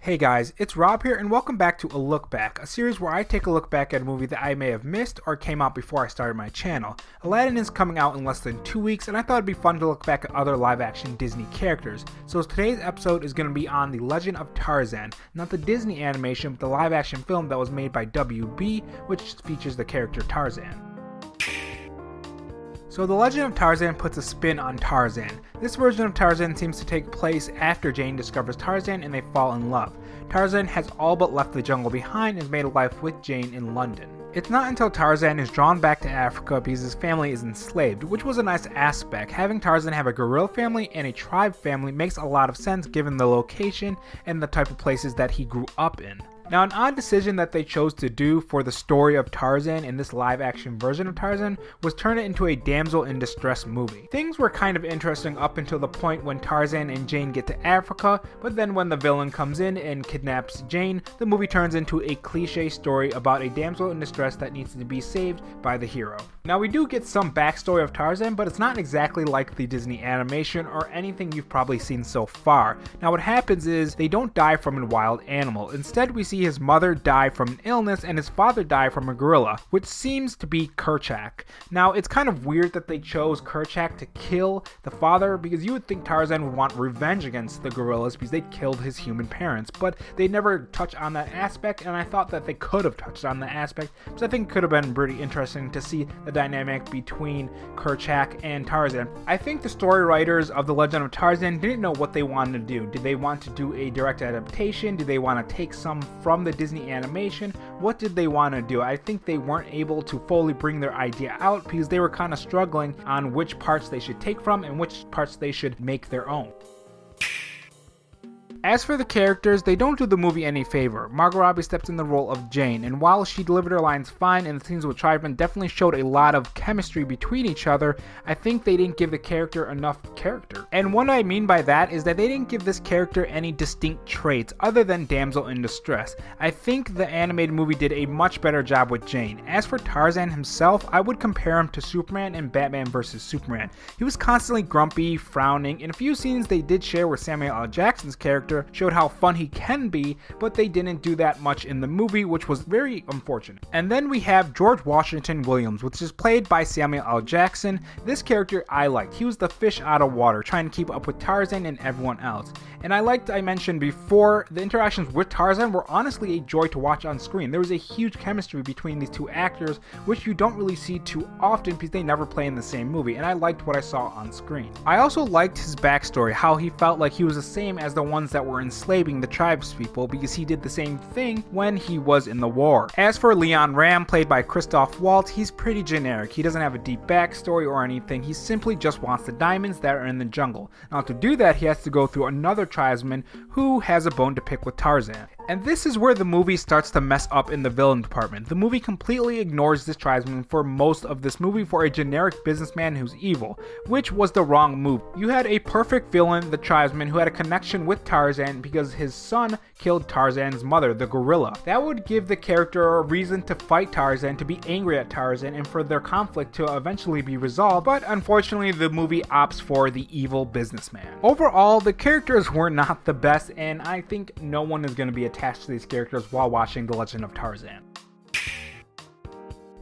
Hey guys, it's Rob here and welcome back to A Look Back, a series where I take a look back at a movie that I may have missed or came out before I started my channel. Aladdin is coming out in less than 2 weeks and I thought it'd be fun to look back at other live action Disney characters. So today's episode is going to be on The Legend of Tarzan, not the Disney animation but the live action film that was made by WB, which features the character Tarzan. So The Legend of Tarzan puts a spin on Tarzan. This version of Tarzan seems to take place after Jane discovers Tarzan and they fall in love. Tarzan has all but left the jungle behind and has made a life with Jane in London. It's not until Tarzan is drawn back to Africa because his family is enslaved, which was a nice aspect. Having Tarzan have a gorilla family and a tribe family makes a lot of sense given the location and the type of places that he grew up in. Now, an odd decision that they chose to do for the story of Tarzan in this live-action version of Tarzan was turn it into a damsel in distress movie. Things were kind of interesting up until the point when Tarzan and Jane get to Africa, but then when the villain comes in and kidnaps Jane, the movie turns into a cliche story about a damsel in distress that needs to be saved by the hero. Now, we do get some backstory of Tarzan, but it's not exactly like the Disney animation or anything you've probably seen so far. Now, what happens is they don't die from a wild animal. Instead, we see his mother die from an illness and his father die from a gorilla, which seems to be Kerchak. Now, it's kind of weird that they chose Kerchak to kill the father because you would think Tarzan would want revenge against the gorillas because they killed his human parents, but they never touch on that aspect, and I thought that they could have touched on that aspect because I think it could have been pretty interesting to see the dynamic between Kerchak and Tarzan. I think the story writers of The Legend of Tarzan didn't know what they wanted to do. Did they want to do a direct adaptation? Did they want to take some from the Disney animation? What did they want to do? I think they weren't able to fully bring their idea out because they were kind of struggling on which parts they should take from and which parts they should make their own. As for the characters, they don't do the movie any favor. Margot Robbie stepped in the role of Jane, and while she delivered her lines fine and the scenes with tribesmen definitely showed a lot of chemistry between each other, I think they didn't give the character enough character. And what I mean by that is that they didn't give this character any distinct traits other than damsel in distress. I think the animated movie did a much better job with Jane. As for Tarzan himself, I would compare him to Superman in Batman vs. Superman. He was constantly grumpy, frowning, and a few scenes they did share with Samuel L. Jackson's character showed how fun he can be, but they didn't do that much in the movie, which was very unfortunate. And then we have George Washington Williams, which is played by Samuel L. Jackson. This character I liked. He was the fish out of water, trying to keep up with Tarzan and everyone else. And I mentioned before, the interactions with Tarzan were honestly a joy to watch on screen. There was a huge chemistry between these two actors, which you don't really see too often because they never play in the same movie, and I liked what I saw on screen. I also liked his backstory, how he felt like he was the same as the ones that were enslaving the tribespeople because he did the same thing when he was in the war. As for Leon Ram, played by Christoph Waltz, he's pretty generic. He doesn't have a deep backstory or anything. He simply just wants the diamonds that are in the jungle. Now, to do that, he has to go through another tribesman who has a bone to pick with Tarzan. And this is where the movie starts to mess up in the villain department. The movie completely ignores this tribesman for most of this movie for a generic businessman who's evil, which was the wrong move. You had a perfect villain, the tribesman, who had a connection with Tarzan because his son killed Tarzan's mother, the gorilla. That would give the character a reason to fight Tarzan, to be angry at Tarzan, and for their conflict to eventually be resolved, but unfortunately the movie opts for the evil businessman. Overall, the characters were not the best, and I think no one is going to be attached to these characters while watching The Legend of Tarzan.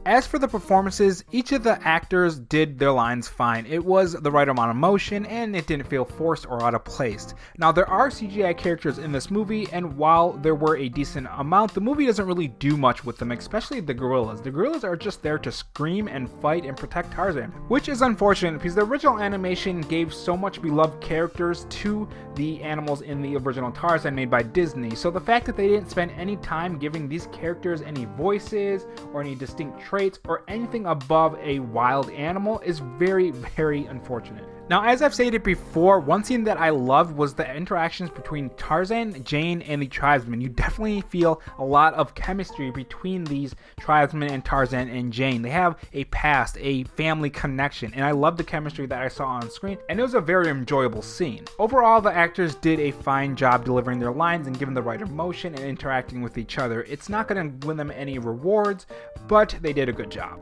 As for the performances, each of the actors did their lines fine. It was the right amount of emotion and it didn't feel forced or out of place. Now, there are CGI characters in this movie, and while there were a decent amount, the movie doesn't really do much with them, especially the gorillas. The gorillas are just there to scream and fight and protect Tarzan, which is unfortunate because the original animation gave so much beloved characters to the animals in the original Tarzan made by Disney. So the fact that they didn't spend any time giving these characters any voices or any distinct traits or anything above a wild animal is very, very unfortunate. Now, as I've stated before, one scene that I loved was the interactions between Tarzan, Jane, and the tribesmen. You definitely feel a lot of chemistry between these tribesmen and Tarzan and Jane. They have a past, a family connection, and I love the chemistry that I saw on screen, and it was a very enjoyable scene. Overall, the actors did a fine job delivering their lines and giving the right emotion and interacting with each other. It's not going to win them any rewards, but they did a good job.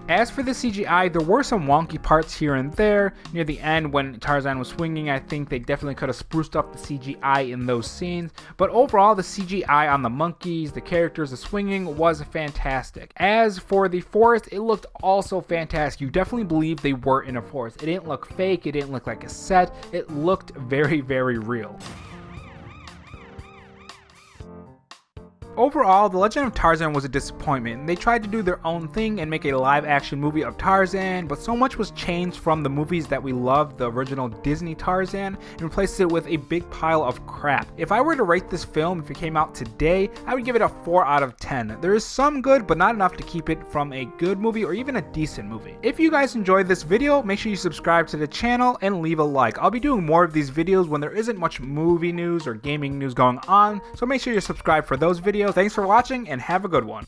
As for the CGI, there were some wonky parts here and there. Near the end when Tarzan was swinging, I think they definitely could have spruced up the CGI in those scenes, but overall the CGI on the monkeys, the characters, the swinging was fantastic. As for the forest, it looked also fantastic. You definitely believe they were in a forest. It didn't look fake, it didn't look like a set, it looked very, very real. Overall, The Legend of Tarzan was a disappointment. They tried to do their own thing and make a live-action movie of Tarzan, but so much was changed from the movies that we loved, the original Disney Tarzan, and replaced it with a big pile of crap. If I were to rate this film, if it came out today, I would give it a 4 out of 10. There is some good, but not enough to keep it from a good movie or even a decent movie. If you guys enjoyed this video, make sure you subscribe to the channel and leave a like. I'll be doing more of these videos when there isn't much movie news or gaming news going on, so make sure you're subscribed for those videos. Thanks for watching and have a good one.